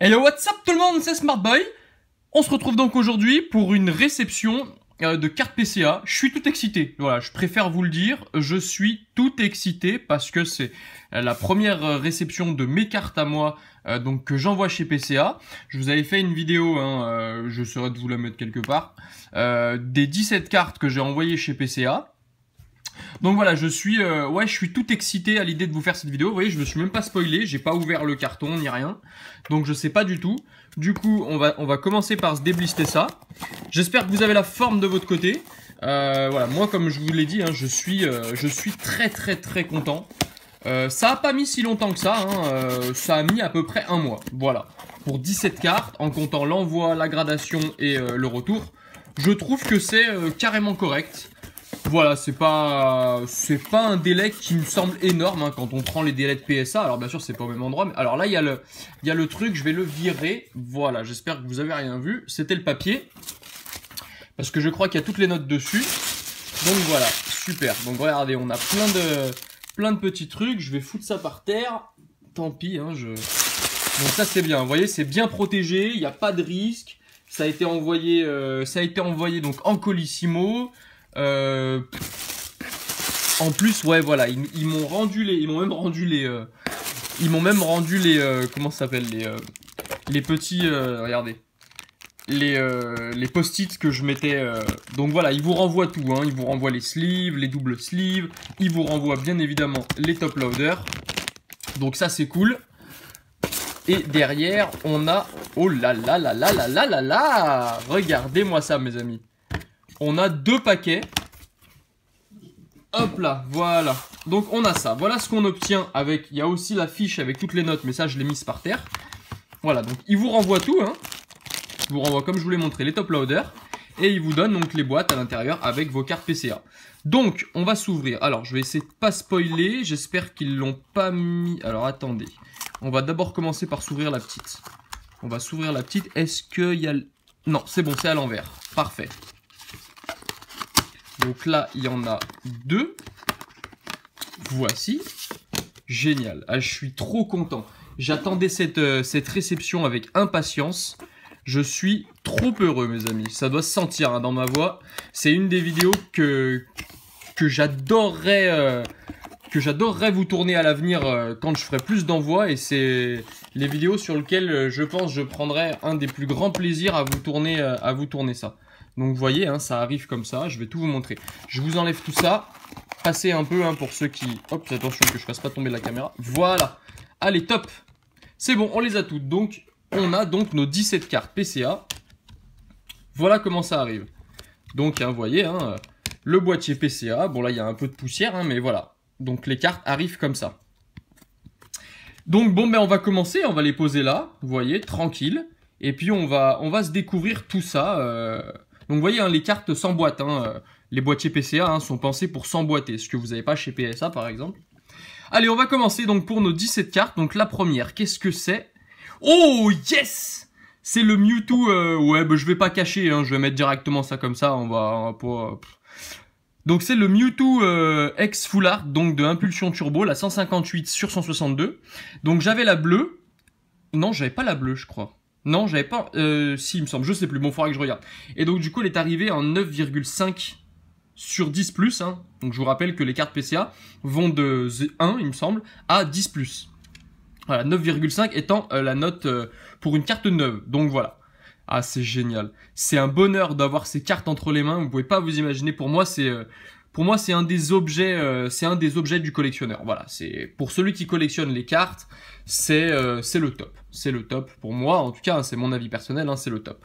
Hello, what's up tout le monde, c'est Smartboy. On se retrouve donc aujourd'hui pour une réception de carte PCA. Je suis tout excité, voilà, je préfère vous le dire, je suis tout excité parce que c'est la première réception de mes cartes à moi donc que j'envoie chez PCA. Je vous avais fait une vidéo, je serais de vous la mettre quelque part, des 17 cartes que j'ai envoyées chez PCA. Donc voilà, je suis tout excité à l'idée de vous faire cette vidéo. Vous voyez, je me suis même pas spoilé, j'ai pas ouvert le carton ni rien. Donc je sais pas du tout. Du coup, on va commencer par se déblister ça. J'espère que vous avez la forme de votre côté. Voilà, moi comme je vous l'ai dit, hein, je suis très content. Ça a pas mis si longtemps que ça, hein, ça a mis à peu près un mois. Voilà, pour 17 cartes, en comptant l'envoi, la gradation et le retour. Je trouve que c'est carrément correct. Voilà, c'est pas un délai qui me semble énorme hein, quand on prend les délais de PSA. Alors bien sûr, c'est pas au même endroit, mais alors là il y a le truc, je vais le virer. Voilà, j'espère que vous avez rien vu. C'était le papier parce que je crois qu'il y a toutes les notes dessus. Donc voilà, super. Donc regardez, on a plein de petits trucs. Je vais foutre ça par terre. Tant pis, hein, donc ça c'est bien. Vous voyez, c'est bien protégé. Il n'y a pas de risque. Ça a été envoyé donc en colissimo. En plus, ouais, voilà, ils m'ont même rendu les comment ça s'appelle, les petits, regardez, les post-it que je mettais. Donc voilà, ils vous renvoient tout, hein, ils vous renvoient les sleeves, les doubles sleeves, ils vous renvoient bien évidemment les top loaders. Donc ça c'est cool. Et derrière, on a, oh là là là là là là là là, regardez-moi ça, mes amis. On a deux paquets. Hop là, voilà. Donc on a ça. Voilà ce qu'on obtient avec... Il y a aussi la fiche avec toutes les notes, mais ça je l'ai mise par terre. Voilà, donc il vous renvoie tout. Hein. Il vous renvoie, comme je vous l'ai montré, les top loaders. Et il vous donne donc les boîtes à l'intérieur avec vos cartes PCA. Donc on va s'ouvrir. Alors je vais essayer de pas spoiler. J'espère qu'ils l'ont pas mis... Alors attendez. On va d'abord commencer par s'ouvrir la petite. On va s'ouvrir la petite. Est-ce qu'il y a... Non, c'est bon, c'est à l'envers. Parfait. Donc là, il y en a deux. Voici. Génial. Ah, je suis trop content. J'attendais cette réception avec impatience. Je suis trop heureux, mes amis. Ça doit se sentir hein, dans ma voix. C'est une des vidéos que j'adorerais vous tourner à l'avenir quand je ferai plus d'envois. Et c'est les vidéos sur lesquelles je pense je prendrai un des plus grands plaisirs à vous tourner ça. Donc vous voyez, hein, ça arrive comme ça, je vais tout vous montrer. Je vous enlève tout ça, passez un peu hein, pour ceux qui... Hop, attention que je fasse pas tomber la caméra. Voilà, allez top. C'est bon, on les a toutes. Donc on a donc nos 17 cartes PCA. Voilà comment ça arrive. Donc hein, vous voyez, hein, le boîtier PCA. Bon là il y a un peu de poussière, hein, mais voilà. Donc les cartes arrivent comme ça. Donc bon, ben on va commencer, on va les poser là, vous voyez, tranquille. Et puis on va se découvrir tout ça... Donc vous voyez, hein, les cartes s'emboîtent. Hein, les boîtiers PCA hein, sont pensés pour s'emboîter, ce que vous n'avez pas chez PSA par exemple. Allez, on va commencer donc pour nos 17 cartes. Donc la première, qu'est-ce que c'est? Oh yes! C'est le Mewtwo, ouais, bah, je vais pas cacher, hein, je vais mettre directement ça comme ça, on va pas... Donc c'est le Mewtwo X Full Art, donc de Impulsion Turbo, la 158 sur 162. Donc j'avais la bleue. Non, j'avais pas la bleue, je crois. Non, j'avais pas... si, il me semble, je sais plus. Bon, il faudra que je regarde. Et donc, du coup, elle est arrivée en 9,5 sur 10+. Hein. Donc, je vous rappelle que les cartes PCA vont de 1, il me semble, à 10+. Voilà, 9,5 étant la note pour une carte neuve. Donc, voilà. Ah, c'est génial. C'est un bonheur d'avoir ces cartes entre les mains. Vous pouvez pas vous imaginer. Pour moi, c'est un des objets du collectionneur. Voilà, c'est pour celui qui collectionne les cartes, c'est le top. C'est le top pour moi, en tout cas, c'est mon avis personnel, hein, c'est le top.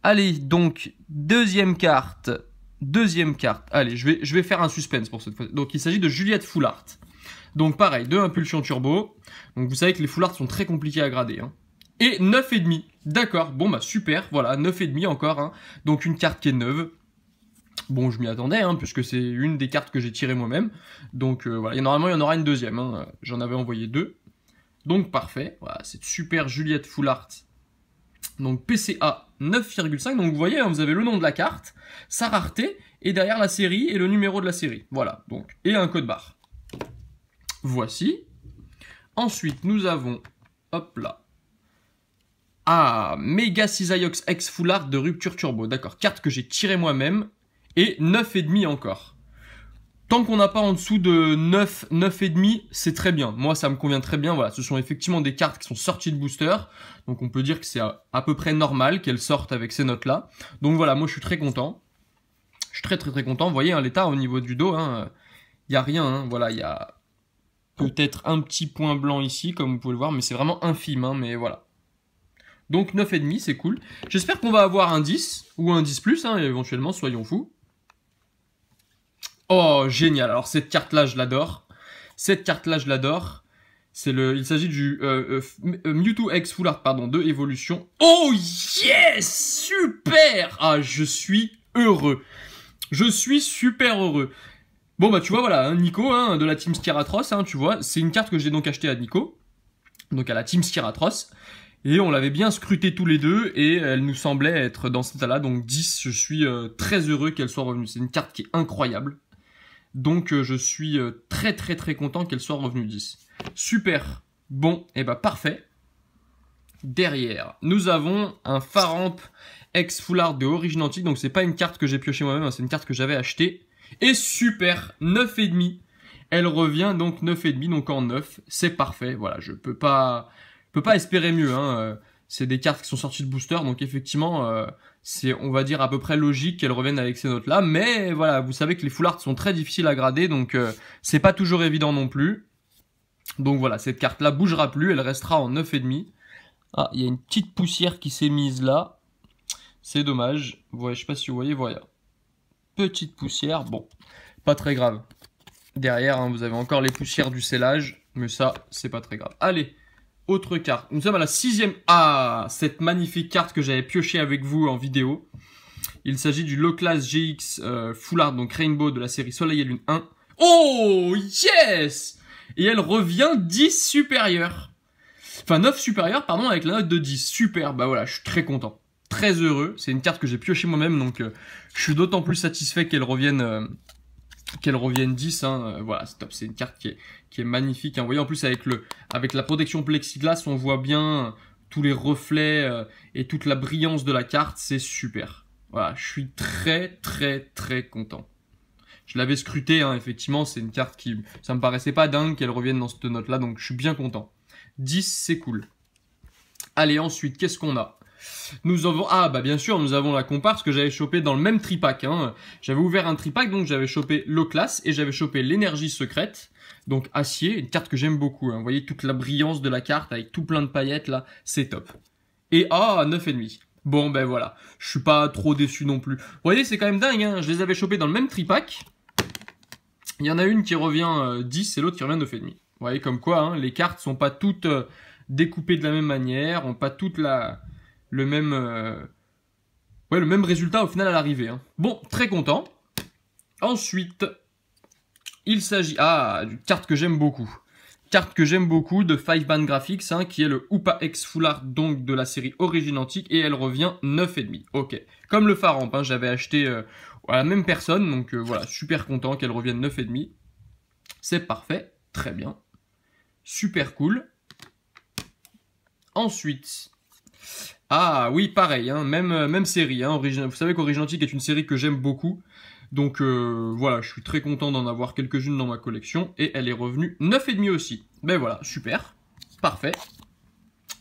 Allez, donc deuxième carte. Allez, je vais faire un suspense pour cette fois. Donc il s'agit de Juliette Full Art. Donc pareil, de Impulsion Turbo. Donc vous savez que les Full Art sont très compliqués à grader. Hein. Et 9,5. D'accord, bon bah super, voilà, 9,5 encore. Hein. Donc une carte qui est neuve. Bon, je m'y attendais, hein, puisque c'est une des cartes que j'ai tirées moi-même. Donc voilà, normalement il y en aura une deuxième. Hein. J'en avais envoyé deux. Donc parfait, voilà, cette super Juliette Full Art. Donc PCA 9,5. Donc vous voyez, hein, vous avez le nom de la carte, sa rareté, et derrière la série et le numéro de la série. Voilà, donc, et un code barre. Voici. Ensuite, nous avons, hop là, Ah, Mega Cisaiox X Full Art de Rupture Turbo. D'accord, carte que j'ai tirée moi-même. Et 9,5 encore. Tant qu'on n'a pas en dessous de 9, 9,5, c'est très bien. Moi, ça me convient très bien. Voilà, ce sont effectivement des cartes qui sont sorties de booster. Donc, on peut dire que c'est à peu près normal qu'elles sortent avec ces notes-là. Donc, voilà, moi, je suis très content. Je suis très, très, très content. Vous voyez, hein, l'état au niveau du dos, il n'y a rien. Hein. Voilà, il y a peut-être un petit point blanc ici, comme vous pouvez le voir, mais c'est vraiment infime. Hein, mais voilà. Donc, 9,5, c'est cool. J'espère qu'on va avoir un 10 ou un 10+, hein, éventuellement, soyons fous. Oh, génial. Alors, cette carte-là, je l'adore. Cette carte-là, je l'adore. Il s'agit du Mewtwo X Full Art, pardon, de évolution. Oh, yes! Super! Ah, je suis heureux. Je suis super heureux. Bon, bah, tu vois, voilà, hein, Nico, hein, de la Team Skiratros, hein, tu vois, c'est une carte que j'ai donc achetée à Nico. Donc, à la Team Skiratros. Et on l'avait bien scruté tous les deux, et elle nous semblait être dans cet état-là. Donc, 10, je suis très heureux qu'elle soit revenue. C'est une carte qui est incroyable. Donc je suis très très très content qu'elle soit revenue 10. Super. Bon, et bah parfait. Derrière, nous avons un Faramp X Full Art de Origin Antique. Donc c'est pas une carte que j'ai piochée moi-même, hein, c'est une carte que j'avais achetée. Et super, 9,5. Elle revient donc 9,5, donc en 9. C'est parfait, voilà, je peux pas espérer mieux. Hein. C'est des cartes qui sont sorties de booster, donc effectivement, c'est, on va dire, à peu près logique qu'elles reviennent avec ces notes-là. Mais voilà, vous savez que les full art sont très difficiles à grader, donc c'est pas toujours évident non plus. Donc voilà, cette carte-là bougera plus, elle restera en 9,5. Ah, il y a une petite poussière qui s'est mise là. C'est dommage. Ouais, je sais pas si vous voyez, voilà. Petite poussière, bon, pas très grave. Derrière, hein, vous avez encore les poussières du scellage, mais ça, c'est pas très grave. Allez, autre carte. Nous sommes à la 6e. Ah, cette magnifique carte que j'avais piochée avec vous en vidéo. Il s'agit du Low Class GX Full Art, donc Rainbow de la série Soleil et Lune 1. Oh, yes! Et elle revient 10 supérieure. Enfin, 9 supérieure, pardon, avec la note de 10. Super, bah voilà, je suis très content. Très heureux. C'est une carte que j'ai piochée moi-même, donc je suis d'autant plus satisfait qu'elle revienne 10. Hein. Voilà, c'est top. C'est une carte qui est magnifique. Hein. Vous voyez, en plus, avec la protection plexiglas, on voit bien tous les reflets et toute la brillance de la carte. C'est super. Voilà, je suis très, très, très content. Je l'avais scruté, hein, effectivement. C'est une carte qui... Ça me paraissait pas dingue qu'elle revienne dans cette note-là, donc je suis bien content. 10, c'est cool. Allez, ensuite, qu'est-ce qu'on a ? Nous avons, ah bah bien sûr, nous avons la comparse que j'avais chopé dans le même tripack. Hein. J'avais ouvert un tripack, donc j'avais chopé Low Class et j'avais chopé l'énergie secrète, donc acier, une carte que j'aime beaucoup. Hein. Vous voyez toute la brillance de la carte avec tout plein de paillettes là, c'est top. Et ah, 9,5. Bon ben voilà, je suis pas trop déçu non plus. Vous voyez, c'est quand même dingue, hein. Je les avais chopés dans le même tripack. Il y en a une qui revient 10 et l'autre qui revient 9,5. Vous voyez comme quoi, hein, les cartes sont pas toutes découpées de la même manière, ont pas toutes le même résultat au final à l'arrivée. Hein. Bon, très content. Ensuite, il s'agit d'une carte que j'aime beaucoup. Carte que j'aime beaucoup de 5-Band Graphics, hein, qui est le Hoopa X Full Art, donc de la série Origin Antique, et elle revient 9,5. Ok. Comme le Faramp, hein, j'avais acheté à la même personne, donc voilà, super content qu'elle revienne 9,5. C'est parfait, très bien. Super cool. Ensuite... Ah oui, pareil, hein, même série. Hein, vous savez qu'Origin Antique est une série que j'aime beaucoup. Donc voilà, je suis très content d'en avoir quelques-unes dans ma collection. Et elle est revenue 9,5 aussi. Ben voilà, super. Parfait.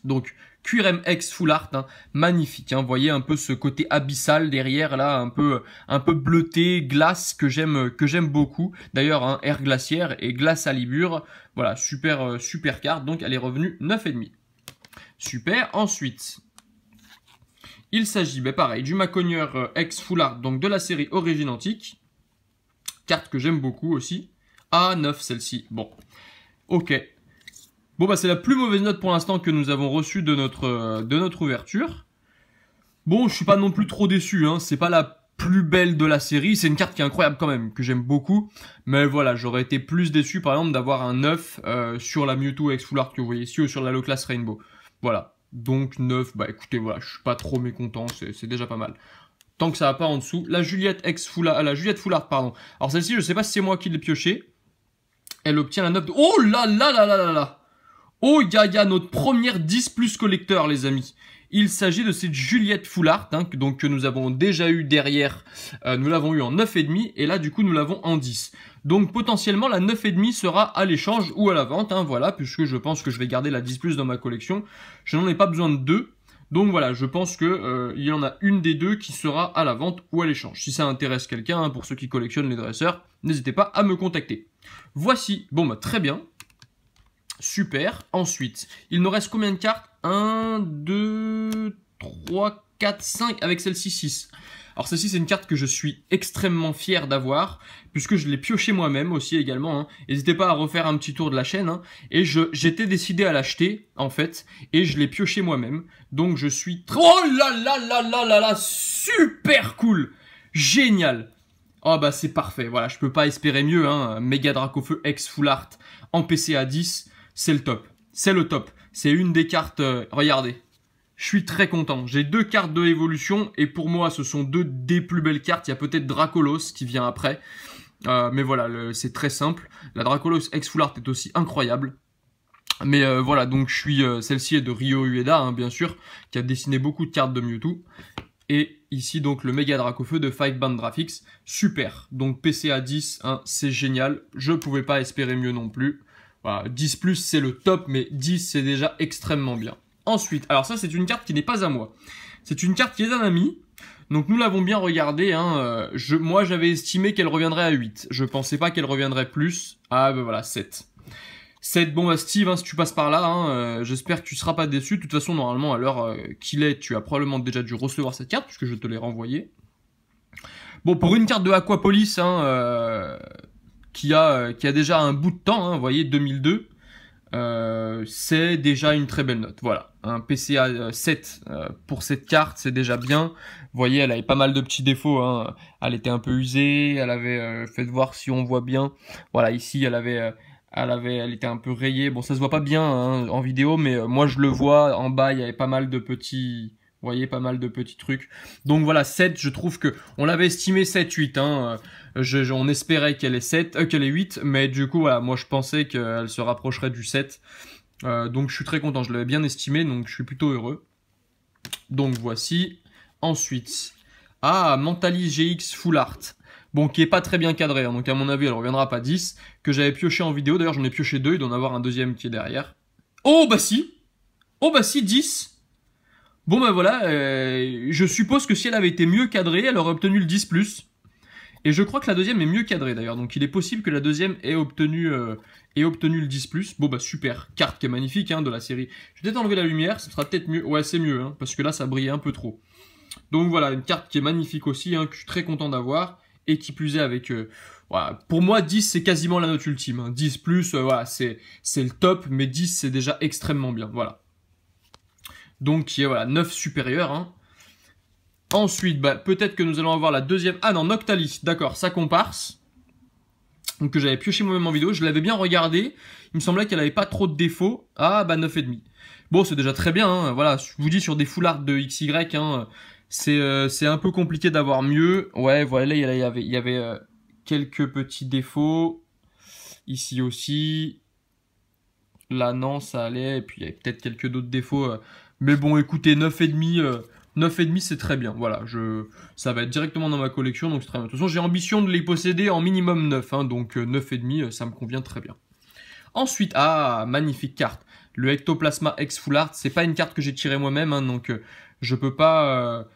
Donc, QRM X Full Art, hein, magnifique. Hein, vous voyez un peu ce côté abyssal derrière, là, un peu bleuté, glace, que j'aime beaucoup. D'ailleurs, hein, air glaciaire et glace à libure. Voilà, super carte. Donc, elle est revenue 9,5. Super. Ensuite... Il s'agit, pareil, du Maconieur X Full Art, donc de la série Origin Antique. Carte que j'aime beaucoup aussi. A9, celle-ci. Bon. Ok. Bon, bah c'est la plus mauvaise note pour l'instant que nous avons reçue de notre ouverture. Bon, je suis pas non plus trop déçu, hein. C'est pas la plus belle de la série. C'est une carte qui est incroyable quand même, que j'aime beaucoup. Mais voilà, j'aurais été plus déçu, par exemple, d'avoir un 9 sur la Mewtwo X Full Art que vous voyez ici, ou sur la Low Class Rainbow. Voilà. Donc 9, bah écoutez, voilà, je suis pas trop mécontent, c'est déjà pas mal. Tant que ça va pas en dessous. La Juliette Full Art, pardon. Alors celle-ci, je sais pas si c'est moi qui l'ai pioché. Elle obtient la note de... Oh là là là là là là. Oh, y a notre première 10+ collecteur, les amis. Il s'agit de cette Juliette Full Art, hein, donc, que nous avons déjà eu derrière. Nous l'avons eu en 9,5 et là du coup nous l'avons en 10. Donc potentiellement la 9,5 sera à l'échange ou à la vente, hein, voilà, puisque je pense que je vais garder la 10+ dans ma collection. Je n'en ai pas besoin de deux. Donc voilà, je pense que il y en a une des deux qui sera à la vente ou à l'échange. Si ça intéresse quelqu'un, hein, pour ceux qui collectionnent les dresseurs, n'hésitez pas à me contacter. Voici, bon bah très bien. Super. Ensuite, il nous reste combien de cartes? 1, 2, 3, 4, 5, avec celle-ci 6. Alors celle-ci c'est une carte que je suis extrêmement fier d'avoir, puisque je l'ai pioché moi-même aussi également. Hein. N'hésitez pas à refaire un petit tour de la chaîne. Hein. Et j'étais décidé à l'acheter, en fait, et je l'ai pioché moi-même. Donc je suis... Oh là là là là là là, super cool. Génial. Oh bah c'est parfait, voilà, je peux pas espérer mieux. Hein. Méga Dracofeu X Full Art en PCA 10. C'est le top. C'est le top. C'est une des cartes... regardez. Je suis très content. J'ai 2 cartes de évolution. Et pour moi, ce sont 2 des plus belles cartes. Il y a peut-être Dracolos qui vient après. Mais voilà, c'est très simple. La Dracolos X Full Art est aussi incroyable. Mais voilà, donc je suis... celle-ci est de Ryo Ueda, hein, bien sûr. Qui a dessiné beaucoup de cartes de Mewtwo. Et ici, donc, le Méga Dracofeu de Five Band Graphics. Super. Donc, PCA 10, hein, c'est génial. Je pouvais pas espérer mieux non plus. Voilà, 10+, c'est le top, mais 10, c'est déjà extrêmement bien. Ensuite, alors ça, c'est une carte qui n'est pas à moi. C'est une carte qui est d'un ami. Donc, nous l'avons bien regardée. Hein. Moi, j'avais estimé qu'elle reviendrait à 8. Je pensais pas qu'elle reviendrait plus. Ah, ben voilà, 7. 7, bon, bah, Steve, hein, si tu passes par là, hein, j'espère que tu seras pas déçu. De toute façon, normalement, à l'heure qu'il est, tu as probablement déjà dû recevoir cette carte, puisque je te l'ai renvoyée. Bon, pour une carte de Aquapolis, hein... qui a déjà un bout de temps, hein, vous voyez, 2002, c'est déjà une très belle note. Voilà, un PCA 7 pour cette carte, c'est déjà bien. Vous voyez, elle avait pas mal de petits défauts, hein. Elle était un peu usée, elle avait, faites voir si on voit bien. Voilà, ici, elle était un peu rayée. Bon, ça se voit pas bien, hein, en vidéo, mais moi je le vois. En bas, il y avait pas mal de petits... Vous voyez, pas mal de petits trucs. Donc voilà, 7, je trouve que... On l'avait estimé 7, 8, hein. On espérait qu'elle est 8, mais du coup, voilà, moi je pensais qu'elle se rapprocherait du 7. Donc je suis très content, je l'avais bien estimé, donc je suis plutôt heureux. Donc voici. Ensuite, Mentali GX Full Art. Bon, qui est pas très bien cadré, hein, donc à mon avis, elle reviendra pas 10. Que j'avais pioché en vidéo, d'ailleurs j'en ai pioché 2, il doit en avoir un deuxième qui est derrière. Oh bah si. Oh bah si, 10. Bon bah voilà, je suppose que si elle avait été mieux cadrée, elle aurait obtenu le 10+. Et je crois que la deuxième est mieux cadrée d'ailleurs, donc il est possible que la deuxième ait obtenu le 10+. Bon bah super, carte qui est magnifique, hein, de la série. Je vais peut-être enlever la lumière, ça sera peut-être mieux. Ouais, c'est mieux, hein, parce que là ça brillait un peu trop. Donc voilà, une carte qui est magnifique aussi, hein, que je suis très content d'avoir. Et qui plus est avec... voilà. Pour moi, 10 c'est quasiment la note ultime. Hein. 10+, voilà, c'est le top, mais 10 c'est déjà extrêmement bien, voilà. Donc qui est voilà 9 supérieur. Hein. Ensuite, bah, peut-être que nous allons avoir la deuxième... Ah non, Noctali, d'accord, sa comparse. Donc que j'avais pioché moi-même en vidéo, je l'avais bien regardé. Il me semblait qu'elle avait pas trop de défauts. Ah bah 9,5. Bon, c'est déjà très bien, hein. Voilà, je vous dis sur des full art de XY, hein, c'est un peu compliqué d'avoir mieux. Ouais, voilà, il y avait quelques petits défauts. Ici aussi. Là, non, ça allait. Et puis, il y avait peut-être quelques d'autres défauts. Mais bon, écoutez, 9,5, 9,5 c'est très bien. Voilà, ça va être directement dans ma collection, donc c'est très bien. De toute façon, j'ai ambition de les posséder en minimum 9. Hein, donc 9,5, ça me convient très bien. Ensuite, magnifique carte. Le Ectoplasma X Full Art, c'est pas une carte que j'ai tirée moi-même, hein, donc je peux pas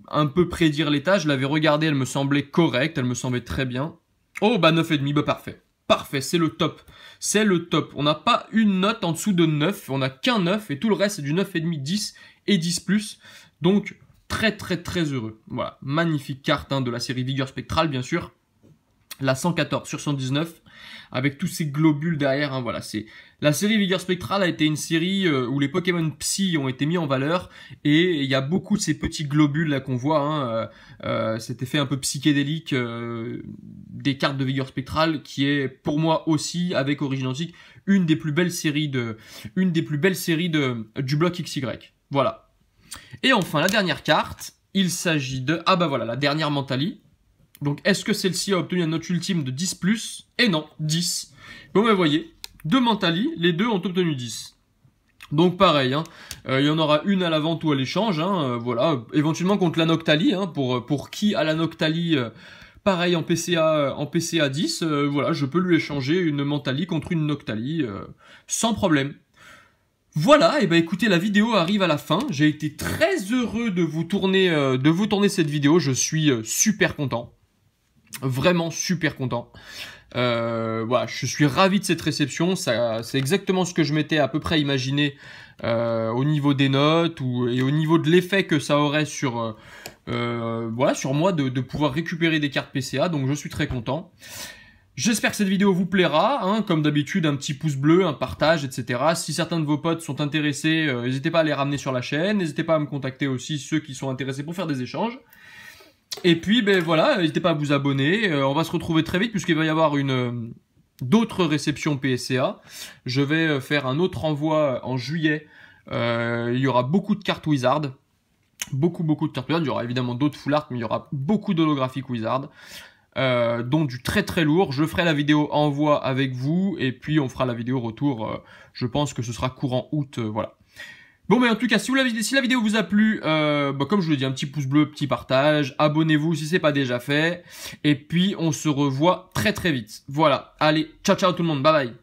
un peu prédire l'état. Je l'avais regardée, elle me semblait correcte, elle me semblait très bien. Oh, bah 9,5, bah parfait. Parfait, c'est le top. C'est le top. On n'a pas une note en dessous de 9, on n'a qu'un 9, et tout le reste c'est du 9,5, 10 et 10+. Donc, très très très heureux. Voilà, magnifique carte, hein, de la série Vigueur Spectrale, bien sûr. La 114 sur 119, avec tous ces globules derrière, hein, voilà, c'est... La série Vigueur Spectrale a été une série où les Pokémon Psy ont été mis en valeur, et il y a beaucoup de ces petits globules là qu'on voit, hein, cet effet un peu psychédélique des cartes de Vigueur Spectrale, qui est pour moi aussi, avec Origine Antique, une des plus belles séries du bloc XY. Voilà. Et enfin, la dernière carte, il s'agit de... Ah bah voilà, la dernière Mentali. Donc, est-ce que celle-ci a obtenu une note ultime de 10+? Et non, 10. Bon, bah, vous voyez, deux Mentali, les deux ont obtenu 10. Donc pareil, hein, y en aura une à la vente ou à l'échange, hein, voilà, éventuellement contre la Noctali, hein, pour qui a la Noctali, pareil en PCA 10, voilà, je peux lui échanger une Mentali contre une Noctali, sans problème. Voilà, et bah écoutez, la vidéo arrive à la fin, j'ai été très heureux de vous tourner cette vidéo, je suis super content, vraiment super content. Voilà, je suis ravi de cette réception. C'est exactement ce que je m'étais à peu près imaginé au niveau des notes et au niveau de l'effet que ça aurait sur voilà, sur moi de pouvoir récupérer des cartes PCA. Donc je suis très content. J'espère que cette vidéo vous plaira, hein, comme d'habitude un petit pouce bleu, un partage, etc. Si certains de vos potes sont intéressés, n'hésitez pas à les ramener sur la chaîne, n'hésitez pas à me contacter aussi ceux qui sont intéressés pour faire des échanges. Et puis, ben voilà, n'hésitez pas à vous abonner. On va se retrouver très vite puisqu'il va y avoir d'autres réceptions PSCA. Je vais faire un autre envoi en juillet. Il y aura beaucoup de cartes Wizard. Beaucoup de cartes Wizard. Il y aura évidemment d'autres full art, mais il y aura beaucoup d'holographiques Wizard. Donc du très lourd. Je ferai la vidéo envoi avec vous. Et puis on fera la vidéo retour. Je pense que ce sera courant août. Voilà. Bon, mais en tout cas, si la vidéo vous a plu, comme je vous l'ai dit, un petit pouce bleu, petit partage, abonnez-vous si c'est pas déjà fait, et puis on se revoit très vite. Voilà, allez, ciao tout le monde, bye bye.